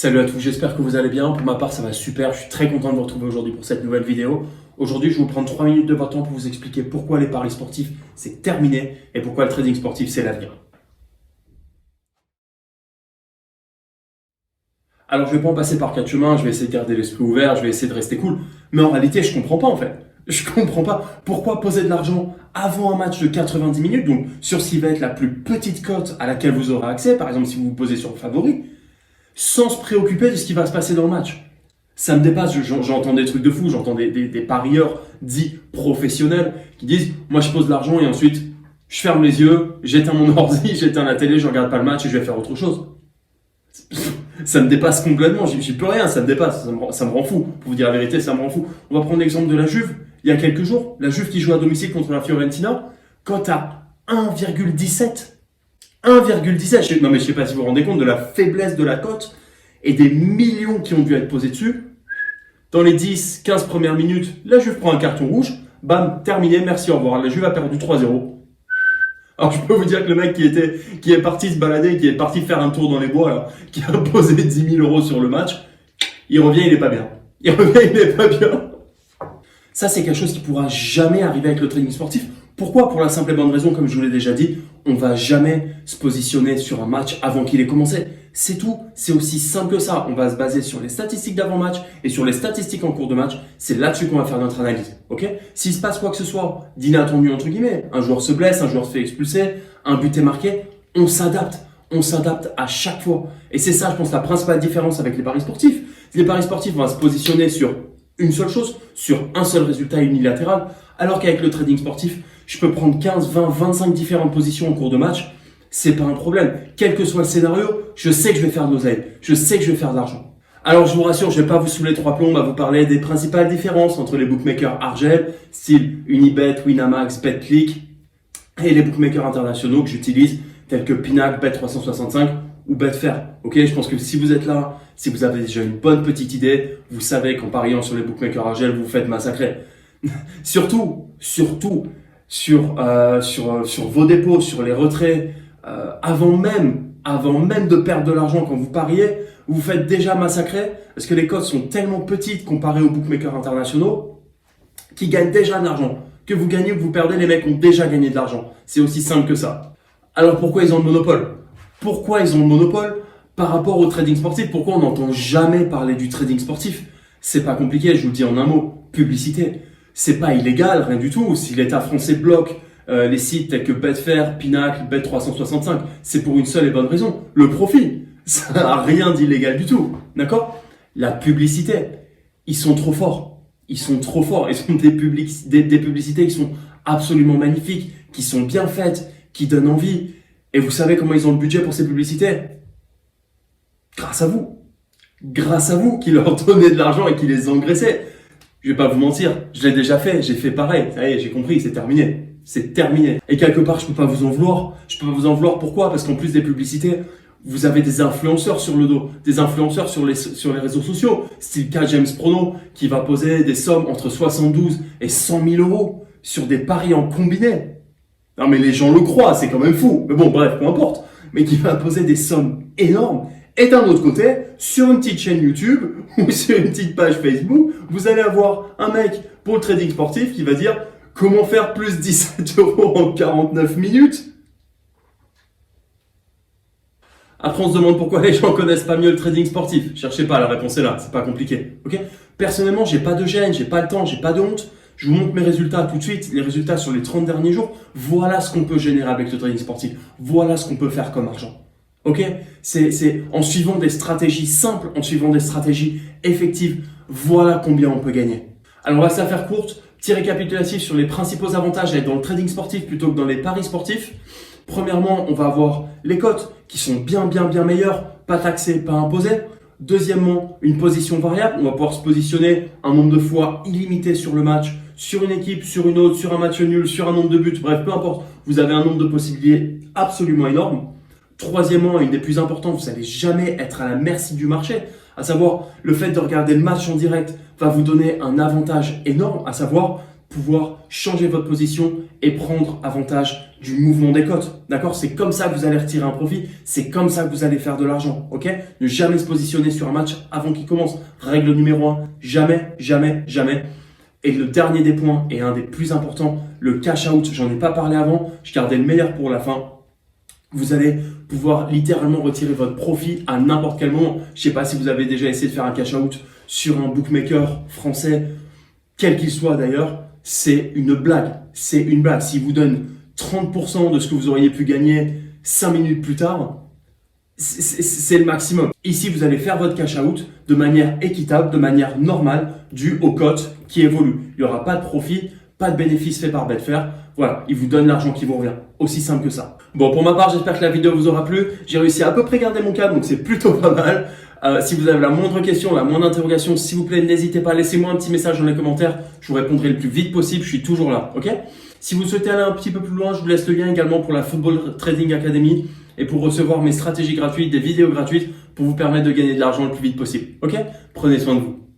Salut à tous, j'espère que vous allez bien. Pour ma part, ça va super. Je suis très content de vous retrouver aujourd'hui pour cette nouvelle vidéo. Aujourd'hui, je vais vous prendre 3 minutes de votre temps pour vous expliquer pourquoi les paris sportifs, c'est terminé et pourquoi le trading sportif, c'est l'avenir. Alors, je vais pas en passer par 4 chemins. Je vais essayer de garder l'esprit ouvert. Je vais essayer de rester cool. Mais en réalité, je comprends pas en fait. Je comprends pas pourquoi poser de l'argent avant un match de 90 minutes, donc sur ce qui va être la plus petite cote à laquelle vous aurez accès, par exemple si vous vous posez sur le favori, sans se préoccuper de ce qui va se passer dans le match. Ça me dépasse, j'entends des trucs de fou, j'entends des parieurs dits professionnels qui disent « Moi je pose de l'argent et ensuite je ferme les yeux, j'éteins mon ordi, j'éteins la télé, je regarde pas le match et je vais faire autre chose. » Ça me dépasse complètement, j'y peux rien, ça me dépasse, ça me rend fou. Pour vous dire la vérité, ça me rend fou. On va prendre l'exemple de la Juve, il y a quelques jours, la Juve qui joue à domicile contre la Fiorentina, cote à 1,17. 1,17. Non mais je sais pas si vous vous rendez compte de la faiblesse de la cote et des millions qui ont dû être posés dessus. Dans les 10-15 premières minutes, la Juve prend un carton rouge. Bam, terminé, merci, au revoir. La Juve a perdu 3-0. Alors je peux vous dire que le mec qui est parti se balader, qui est parti faire un tour dans les bois, là, qui a posé 10 000 euros sur le match, il revient, il est pas bien. Il revient, il est pas bien. Ça, c'est quelque chose qui pourra jamais arriver avec le trading sportif. Pourquoi? Pour la simple et bonne raison, comme je vous l'ai déjà dit, on va jamais se positionner sur un match avant qu'il ait commencé. C'est tout. C'est aussi simple que ça. On va se baser sur les statistiques d'avant-match et sur les statistiques en cours de match. C'est là-dessus qu'on va faire notre analyse. Ok? S'il se passe quoi que ce soit d'inattendu, entre guillemets, un joueur se blesse, un joueur se fait expulser, un but est marqué, on s'adapte. On s'adapte à chaque fois. Et c'est ça, je pense, la principale différence avec les paris sportifs. Les paris sportifs vont se positionner sur une seule chose, sur un seul résultat unilatéral, alors qu'avec le trading sportif, je peux prendre 15, 20, 25 différentes positions au cours de match. C'est pas un problème. Quel que soit le scénario, je sais que je vais faire de l'oseille. Je sais que je vais faire de l'argent. Alors, je vous rassure, je vais pas vous saouler trois plombs à vous parler des principales différences entre les bookmakers Argel, style Unibet, Winamax, BetClick, et les bookmakers internationaux que j'utilise, tels que Pinac, Bet365 ou Betfair. Ok, je pense que si vous êtes là, si vous avez déjà une bonne petite idée, vous savez qu'en pariant sur les bookmakers Argel, vous vous faites massacrer. surtout sur vos dépôts, sur les retraits, avant même de perdre de l'argent quand vous pariez, vous vous faites déjà massacrer parce que les cotes sont tellement petites comparées aux bookmakers internationaux qui gagnent déjà de l'argent. Que vous gagnez ou que vous perdez, les mecs ont déjà gagné de l'argent. C'est aussi simple que ça. Alors pourquoi ils ont le monopole? Pourquoi ils ont le monopole par rapport au trading sportif? Pourquoi on n'entend jamais parler du trading sportif? C'est pas compliqué, je vous le dis en un mot, publicité. C'est pas illégal, rien du tout. Si l'État français bloque les sites tels que Betfair, Pinacle, Bet365, c'est pour une seule et bonne raison, le profit. Ça n'a rien d'illégal du tout, d'accord? La publicité, ils sont trop forts. Ils sont trop forts. Ils sont des publicités qui sont absolument magnifiques, qui sont bien faites, qui donnent envie. Et vous savez comment ils ont le budget pour ces publicités? Grâce à vous. Grâce à vous qui leur donnez de l'argent et qui les engraissez. Je vais pas vous mentir, je l'ai déjà fait, j'ai fait pareil. Ça y est, j'ai compris, c'est terminé. C'est terminé. Et quelque part, je peux pas vous en vouloir. Je peux pas vous en vouloir. Pourquoi? Parce qu'en plus des publicités, vous avez des influenceurs sur le dos, des influenceurs sur les réseaux sociaux, style K James Prono, qui va poser des sommes entre 72 et 100 000 euros sur des paris en combiné. Non mais les gens le croient, c'est quand même fou. Mais bon, bref, peu importe. Mais qui va poser des sommes énormes. Et d'un autre côté, sur une petite chaîne YouTube ou sur une petite page Facebook, vous allez avoir un mec pour le trading sportif qui va dire comment faire plus 17 euros en 49 minutes. Après, on se demande pourquoi les gens connaissent pas mieux le trading sportif. Cherchez pas, la réponse est là, c'est pas compliqué. Ok? Personnellement, j'ai pas de gêne, j'ai pas le temps, j'ai pas de honte. Je vous montre mes résultats tout de suite, les résultats sur les 30 derniers jours. Voilà ce qu'on peut générer avec le trading sportif. Voilà ce qu'on peut faire comme argent. Ok? C'est en suivant des stratégies simples, en suivant des stratégies effectives. Voilà combien on peut gagner. Alors, on va se la faire courte. Petit récapitulatif sur les principaux avantages d'être dans le trading sportif plutôt que dans les paris sportifs. Premièrement, on va avoir les cotes qui sont bien meilleures, pas taxées, pas imposées. Deuxièmement, une position variable. On va pouvoir se positionner un nombre de fois illimité sur le match, sur une équipe, sur une autre, sur un match nul, sur un nombre de buts. Bref, peu importe. Vous avez un nombre de possibilités absolument énorme. Troisièmement, et une des plus importantes, vous n'allez jamais être à la merci du marché. À savoir, le fait de regarder le match en direct va vous donner un avantage énorme, à savoir pouvoir changer votre position et prendre avantage du mouvement des cotes. D'accord? C'est comme ça que vous allez retirer un profit. C'est comme ça que vous allez faire de l'argent. Ok? Ne jamais se positionner sur un match avant qu'il commence. Règle numéro 1. Jamais, jamais, jamais. Et le dernier des points et un des plus importants, le cash out. J'en ai pas parlé avant. Je gardais le meilleur pour la fin. Vous allez pouvoir littéralement retirer votre profit à n'importe quel moment. Je sais pas si vous avez déjà essayé de faire un cash out sur un bookmaker français, quel qu'il soit d'ailleurs. C'est une blague. C'est une blague. S'il vous donne 30% de ce que vous auriez pu gagner 5 minutes plus tard, c'est le maximum. Ici, vous allez faire votre cash out de manière équitable, de manière normale, due aux cotes qui évoluent. Il n'y aura pas de profit, pas de bénéfice fait par Betfair. Voilà, il vous donne l'argent qui vous revient. Aussi simple que ça. Bon, pour ma part, j'espère que la vidéo vous aura plu. J'ai réussi à peu près garder mon câble, donc c'est plutôt pas mal. Si vous avez la moindre question, la moindre interrogation, s'il vous plaît, n'hésitez pas, laissez-moi un petit message dans les commentaires. Je vous répondrai le plus vite possible, je suis toujours là, ok? Si vous souhaitez aller un petit peu plus loin, je vous laisse le lien également pour la Football Trading Academy et pour recevoir mes stratégies gratuites, des vidéos gratuites pour vous permettre de gagner de l'argent le plus vite possible, ok? Prenez soin de vous.